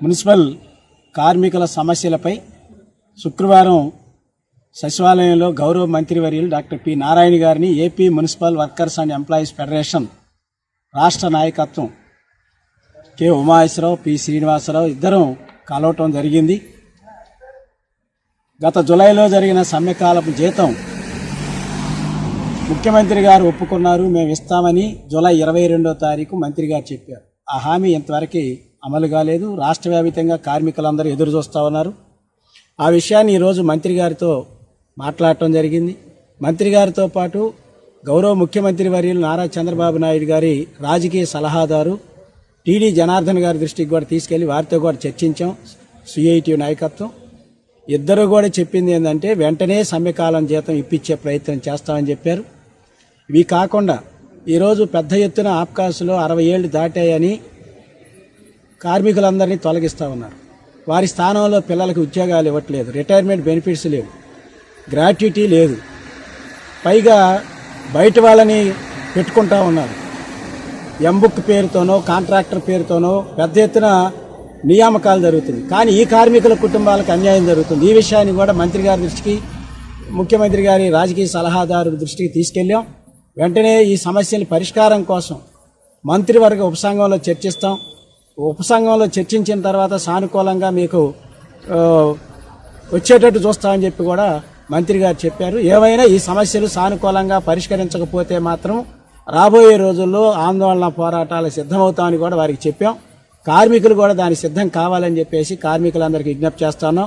Municipal కార్మికుల సమస్యలపై శుక్రవారం సచివాలయంలో గౌరవ మంత్రివర్యులు డాక్టర్ పి నారాయణ గారిని AP municipal workers and employees federation రాష్ట్ర నాయకత్వం కె ఉమాయేశ్వరరావు, పి శ్రీనివాసరావు ఇద్దరం కలవటం జరిగింది. గత జులైలో జరిగిన సమ్మెకాలపు జీతం ముఖ్యమంత్రి గారు ఒప్పుకున్నారు, మేము ఇస్తామని జూలై 22వ తారీఖు మంత్రి గారు చెప్పారు. ఆ హామీ ఇంతవరకు అమలు కాలేదు. రాష్ట్ర వ్యాప్తంగా కార్మికులందరూ ఎదురు చూస్తూ ఉన్నారు. ఆ విషయాన్ని ఈరోజు మంత్రి గారితో మాట్లాడటం జరిగింది. మంత్రి గారితో పాటు గౌరవ ముఖ్యమంత్రి వర్యులు నారా చంద్రబాబు నాయుడు గారి రాజకీయ సలహాదారు టీడీ జనార్దన్ గారి దృష్టికి కూడా తీసుకెళ్లి వారితో కూడా చర్చించాం. సిఐటి నాయకత్వం ఇద్దరు కూడా చెప్పింది ఏంటంటే వెంటనే సమ్మెకాలం జీతం ఇప్పించే ప్రయత్నం చేస్తామని చెప్పారు. ఇవి కాకుండా ఈరోజు పెద్ద ఎత్తున ఆప్కాసులో 60 ఏళ్లు దాటాయని కార్మికులందరినీ తొలగిస్తూ ఉన్నారు. వారి స్థానంలో పిల్లలకు ఉద్యోగాలు ఇవ్వట్లేదు, రిటైర్మెంట్ బెనిఫిట్స్ లేవు, గ్రాట్యుటీ లేదు, పైగా బయట వాళ్ళని పెట్టుకుంటా ఉన్నారు. ఎంబుక్ పేరుతోనో కాంట్రాక్టర్ పేరుతోనో పెద్ద ఎత్తున నియామకాలు జరుగుతుంది. కానీ ఈ కార్మికుల కుటుంబాలకు అన్యాయం జరుగుతుంది. ఈ విషయాన్ని కూడా మంత్రి గారి దృష్టికి, ముఖ్యమంత్రి గారి రాజకీయ సలహాదారు దృష్టికి తీసుకెళ్ళాం. వెంటనే ఈ సమస్యల పరిష్కారం కోసం మంత్రివర్గ ఉపసంఘంలో చర్చిస్తాం. ఉపసంఘంలో చర్చించిన తర్వాత సానుకూలంగా మీకు వచ్చేటట్టు చూస్తామని చెప్పి కూడా మంత్రి గారు చెప్పారు. ఏవైనా ఈ సమస్యలు సానుకూలంగా పరిష్కరించకపోతే మాత్రం రాబోయే రోజుల్లో ఆందోళన పోరాటాలు సిద్ధమవుతామని కూడా వారికి చెప్పాం. కార్మికులు కూడా దానికి సిద్ధం కావాలని చెప్పేసి కార్మికులందరికీ విజ్ఞప్తి చేస్తాను.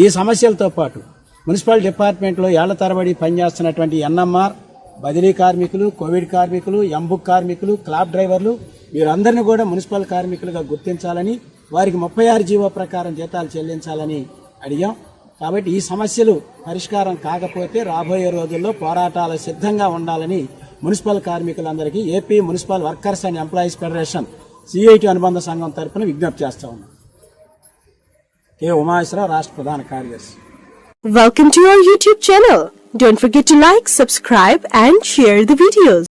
ఈ సమస్యలతో పాటు మున్సిపల్ డిపార్ట్మెంట్లో ఏళ్ల తరబడి పనిచేస్తున్నటువంటి ఎన్ఎంఆర్, బదిలీ కార్మికులు, కోవిడ్ కార్మికులు, ఎంబుక్ కార్మికులు, క్లాబ్ డ్రైవర్లు వీరందరినీ కూడా మున్సిపల్ కార్మికులుగా గుర్తించాలని, వారికి 36 జీవో ప్రకారం జీతాలు చెల్లించాలని అడిగాం. కాబట్టి ఈ సమస్యలు పరిష్కారం కాకపోతే రాబోయే రోజుల్లో పోరాటాలు సిద్ధంగా ఉండాలని మున్సిపల్ కార్మికులందరికీ AP municipal workers and employees federation CIT అనుబంధ సంఘం తరఫున విజ్ఞప్తి చేస్తా ఉన్నాం. కె ఉమాయేశ్వరరావు, రాష్ట్ర ప్రధాన కార్యదర్శి. Welcome to our YouTube channel. Don't forget to like, subscribe and share the videos.